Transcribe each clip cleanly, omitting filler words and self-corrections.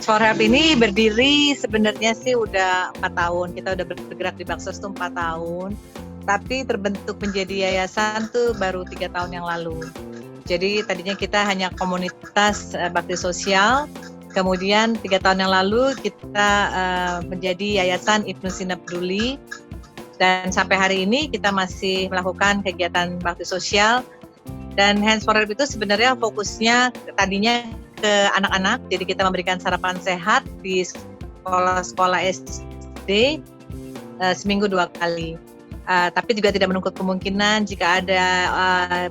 for Help ini berdiri sebenarnya sih udah 4 tahun. Kita udah bergerak di Baksos tuh 4 tahun. Tapi terbentuk menjadi yayasan tuh baru 3 tahun yang lalu. Jadi tadinya kita hanya komunitas bakti sosial. Kemudian 3 tahun yang lalu kita menjadi yayasan Ibnu Sina Peduli. Dan sampai hari ini kita masih melakukan kegiatan bakti sosial. Dan Hands for Help itu sebenarnya fokusnya tadinya ke anak-anak, jadi kita memberikan sarapan sehat di sekolah-sekolah SD seminggu 2 kali. Tapi juga tidak menutup kemungkinan jika ada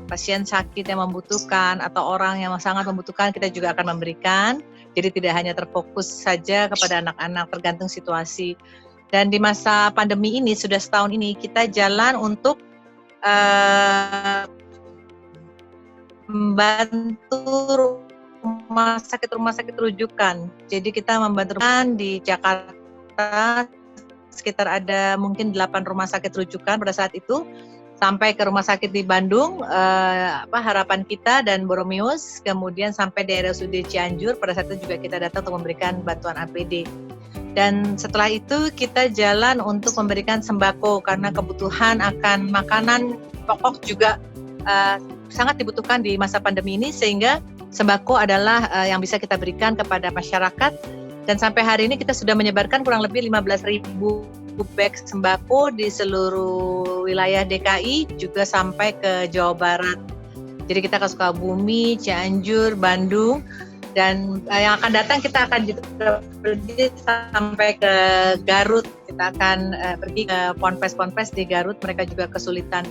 pasien sakit yang membutuhkan atau orang yang sangat membutuhkan, kita juga akan memberikan. Jadi tidak hanya terfokus saja kepada anak-anak, tergantung situasi. Dan di masa pandemi ini, sudah setahun ini, kita jalan untuk membantu rumah sakit rujukan. Jadi kita membantu di Jakarta sekitar ada mungkin 8 rumah sakit rujukan pada saat itu, sampai ke rumah sakit di Bandung, Harapan Kita dan Boromius, kemudian sampai daerah RSUD Cianjur. Pada saat itu juga kita datang untuk memberikan bantuan APD. Dan setelah itu kita jalan untuk memberikan sembako karena kebutuhan akan makanan pokok juga sangat dibutuhkan di masa pandemi ini, sehingga sembako adalah yang bisa kita berikan kepada masyarakat. Dan sampai hari ini kita sudah menyebarkan kurang lebih 15.000 bag sembako di seluruh wilayah DKI, juga sampai ke Jawa Barat. Jadi kita ke Sukabumi, Cianjur, Bandung, dan yang akan datang kita akan juga pergi sampai ke Garut. Kita akan pergi ke ponpes-ponpes di Garut, mereka juga kesulitan.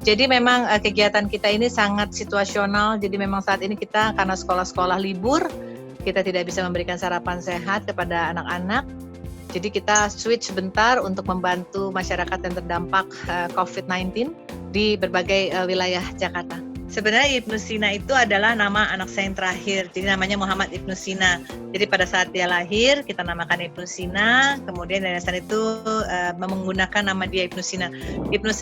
Jadi memang kegiatan kita ini sangat situasional. Jadi memang saat ini kita karena sekolah-sekolah libur, kita tidak bisa memberikan sarapan sehat kepada anak-anak. Jadi kita switch sebentar untuk membantu masyarakat yang terdampak COVID-19 di berbagai wilayah Jakarta. Sebenarnya Ibnu Sina itu adalah nama anak saya yang terakhir, jadi namanya Muhammad Ibnu Sina. Jadi pada saat dia lahir, kita namakan Ibnu Sina, kemudian yayasan itu menggunakan nama dia Ibnu Sina. Ibnu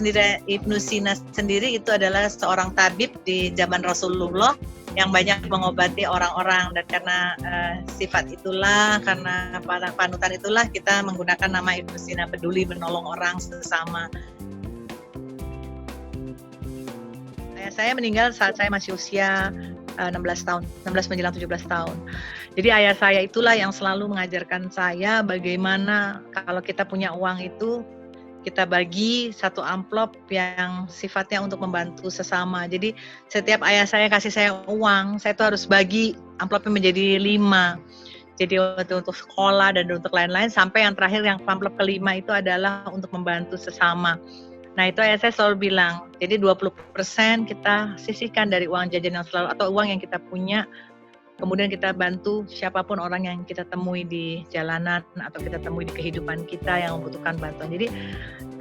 Sina sendiri itu adalah seorang tabib di zaman Rasulullah yang banyak mengobati orang-orang, dan karena sifat itulah, karena panutan itulah kita menggunakan nama Ibnu Sina, peduli menolong orang sesama. Saya meninggal saat saya masih usia 16 tahun, 16 menjelang 17 tahun. Jadi ayah saya itulah yang selalu mengajarkan saya bagaimana kalau kita punya uang itu, kita bagi satu amplop yang sifatnya untuk membantu sesama. Jadi setiap ayah saya kasih saya uang, saya itu harus bagi amplopnya menjadi 5. Jadi untuk sekolah dan untuk lain-lain, sampai yang terakhir yang amplop kelima itu adalah untuk membantu sesama. Nah itu ayah saya selalu bilang, jadi 20% kita sisihkan dari uang jajan yang selalu, atau uang yang kita punya, kemudian kita bantu siapapun orang yang kita temui di jalanan, atau kita temui di kehidupan kita yang membutuhkan bantuan. Jadi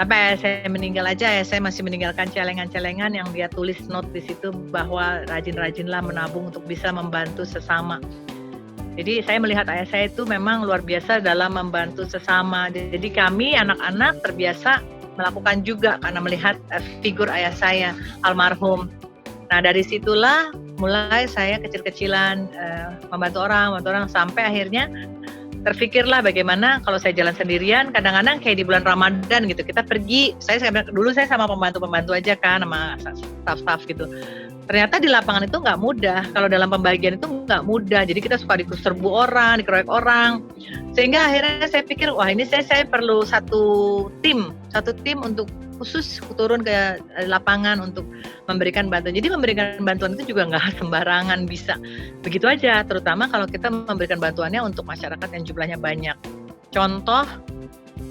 sampai ayah saya meninggal aja, ayah saya masih meninggalkan celengan-celengan yang dia tulis note di situ, bahwa rajin-rajinlah menabung untuk bisa membantu sesama. Jadi saya melihat ayah saya itu memang luar biasa dalam membantu sesama. Jadi kami anak-anak terbiasa melakukan juga karena melihat figur ayah saya almarhum. Nah dari situlah mulai saya kecil-kecilan membantu orang sampai akhirnya terfikirlah bagaimana kalau saya jalan sendirian, kadang-kadang kayak di bulan Ramadan gitu, kita pergi, dulu saya sama pembantu-pembantu aja kan, sama staff-staff gitu. Ternyata di lapangan itu nggak mudah, kalau dalam pembagian itu nggak mudah, jadi kita suka diserbu orang, dikeroyok orang, sehingga akhirnya saya pikir, wah ini saya perlu satu tim untuk khusus turun ke lapangan untuk memberikan bantuan. Jadi memberikan bantuan itu juga nggak sembarangan bisa begitu aja, terutama kalau kita memberikan bantuannya untuk masyarakat yang jumlahnya banyak. Contoh,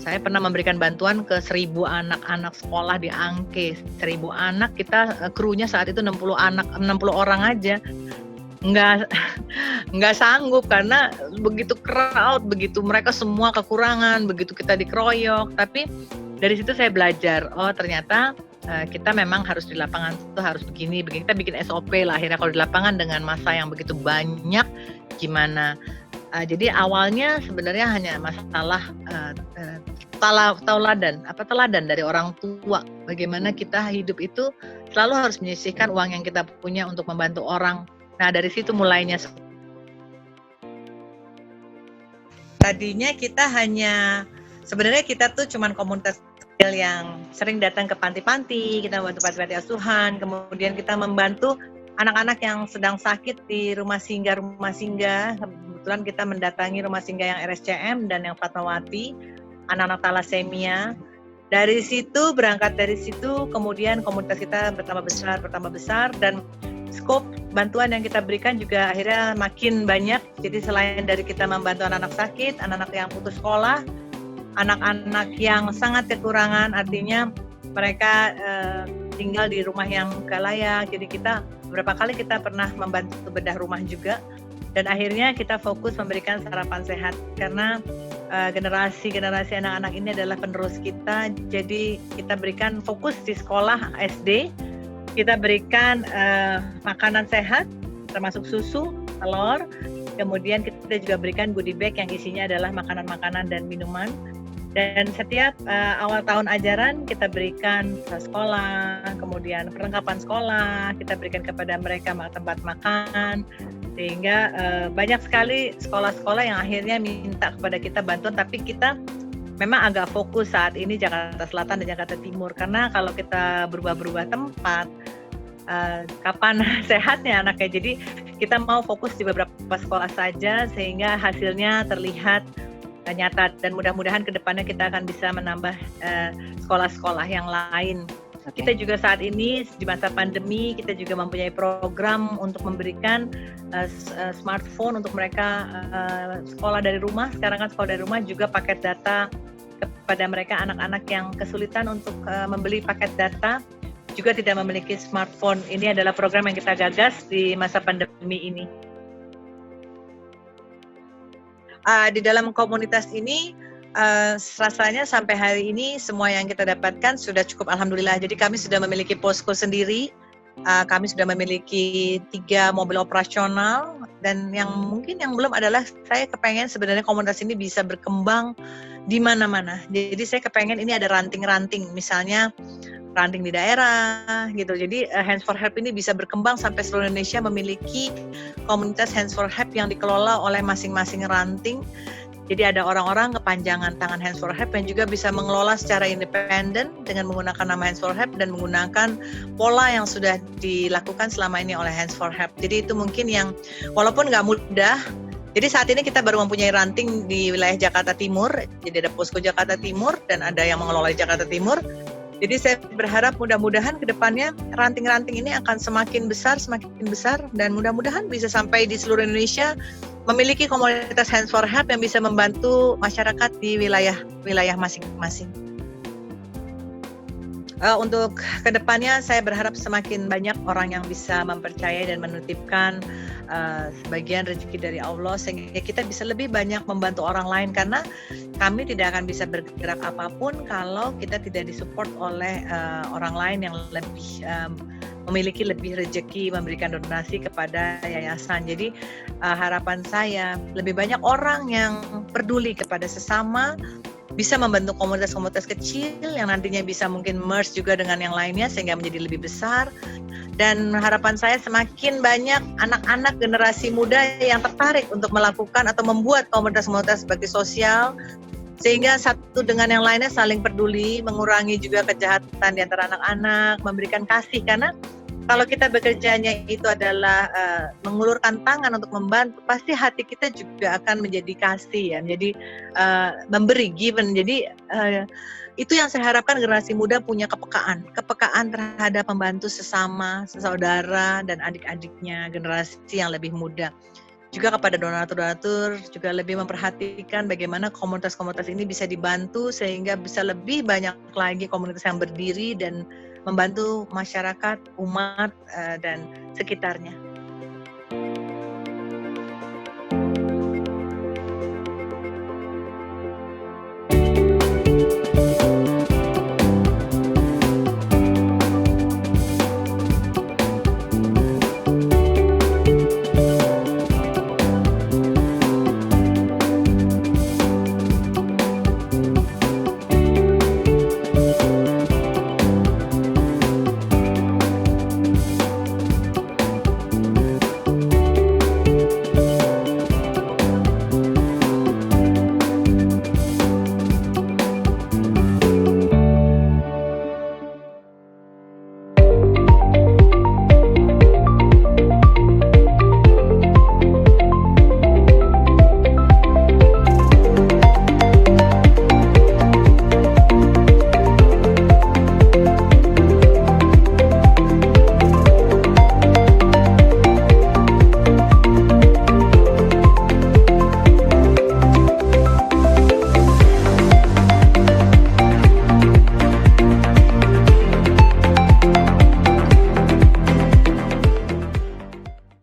saya pernah memberikan bantuan ke 1.000 anak-anak sekolah di Angke. 1.000 anak, kita krunya saat itu 60 orang aja. Nggak sanggup karena begitu crowd, begitu mereka semua kekurangan, begitu kita dikeroyok. Tapi dari situ saya belajar, oh ternyata kita memang harus di lapangan itu harus begini. Kita bikin SOP lah akhirnya kalau di lapangan dengan massa yang begitu banyak gimana. Jadi awalnya sebenarnya hanya masalah teladan dari orang tua. Bagaimana kita hidup itu selalu harus menyisihkan uang yang kita punya untuk membantu orang. Nah dari situ mulainya. tadinya kita sebenarnya kita tuh cuman komunitas kecil yang sering datang ke panti-panti, kita membantu panti-panti asuhan, kemudian kita membantu anak-anak yang sedang sakit di rumah singgah. Kebetulan kita mendatangi rumah singgah yang RSCM dan yang Fatmawati, anak-anak talasemia. Berangkat dari situ, kemudian komunitas kita bertambah besar, dan skop bantuan yang kita berikan juga akhirnya makin banyak. Jadi selain dari kita membantu anak-anak sakit, anak-anak yang putus sekolah, anak-anak yang sangat kekurangan, artinya mereka tinggal di rumah yang gak layak. Jadi beberapa kali kita pernah membantu bedah rumah juga. Dan akhirnya kita fokus memberikan sarapan sehat, karena generasi anak-anak ini adalah penerus kita. Jadi kita berikan fokus di sekolah SD, kita berikan makanan sehat termasuk susu, telur, kemudian kita juga berikan goodie bag yang isinya adalah makanan-makanan dan minuman. Dan setiap awal tahun ajaran kita berikan sekolah, kemudian perlengkapan sekolah, kita berikan kepada mereka tempat makan, sehingga banyak sekali sekolah-sekolah yang akhirnya minta kepada kita bantuan, tapi kita memang agak fokus saat ini Jakarta Selatan dan Jakarta Timur, karena kalau kita berubah-berubah tempat, kapan sehatnya anaknya. Jadi kita mau fokus di beberapa sekolah saja sehingga hasilnya terlihat nyata, dan mudah-mudahan ke depannya kita akan bisa menambah sekolah-sekolah yang lain. Okay. Kita juga saat ini di masa pandemi kita juga mempunyai program untuk memberikan smartphone untuk mereka sekolah dari rumah. Sekarang kan sekolah dari rumah juga paket data kepada mereka, anak-anak yang kesulitan untuk membeli paket data juga tidak memiliki smartphone. Ini adalah program yang kita gagas di masa pandemi ini. Di dalam komunitas ini rasanya sampai hari ini semua yang kita dapatkan sudah cukup, alhamdulillah. Jadi kami sudah memiliki posko sendiri, kami sudah memiliki 3 mobil operasional, dan yang belum adalah saya kepengen sebenarnya komunitas ini bisa berkembang di mana-mana. Jadi saya kepengen ini ada ranting-ranting, misalnya ranting di daerah gitu. Jadi Hands for Help ini bisa berkembang sampai seluruh Indonesia memiliki komunitas Hands for Help yang dikelola oleh masing-masing ranting. Jadi ada orang-orang kepanjangan tangan Hands for Help yang juga bisa mengelola secara independen dengan menggunakan nama Hands for Help dan menggunakan pola yang sudah dilakukan selama ini oleh Hands for Help. Jadi itu mungkin yang walaupun nggak mudah. Jadi saat ini kita baru mempunyai ranting di wilayah Jakarta Timur. Jadi ada posko Jakarta Timur dan ada yang mengelola Jakarta Timur. Jadi saya berharap mudah-mudahan ke depannya ranting-ranting ini akan semakin besar, dan mudah-mudahan bisa sampai di seluruh Indonesia memiliki komunitas Hands for Help yang bisa membantu masyarakat di wilayah masing-masing. Untuk ke depannya saya berharap semakin banyak orang yang bisa mempercayai dan menitipkan sebagian rezeki dari Allah sehingga kita bisa lebih banyak membantu orang lain, karena kami tidak akan bisa bergerak apapun kalau kita tidak disupport oleh orang lain yang lebih memiliki lebih rezeki memberikan donasi kepada yayasan. Jadi harapan saya lebih banyak orang yang peduli kepada sesama, bisa membentuk komunitas-komunitas kecil yang nantinya bisa mungkin merge juga dengan yang lainnya sehingga menjadi lebih besar. Dan harapan saya semakin banyak anak-anak generasi muda yang tertarik untuk melakukan atau membuat komunitas-komunitas sebagai sosial, sehingga satu dengan yang lainnya saling peduli, mengurangi juga kejahatan di antara anak-anak, memberikan kasih. Karena kalau kita bekerjanya itu adalah mengulurkan tangan untuk membantu, pasti hati kita juga akan menjadi kasih ya, menjadi memberi, given. Jadi itu yang saya harapkan generasi muda punya kepekaan terhadap membantu sesama, saudara dan adik-adiknya, generasi yang lebih muda. Juga kepada donatur-donatur juga lebih memperhatikan bagaimana komunitas-komunitas ini bisa dibantu sehingga bisa lebih banyak lagi komunitas yang berdiri dan membantu masyarakat, umat dan sekitarnya.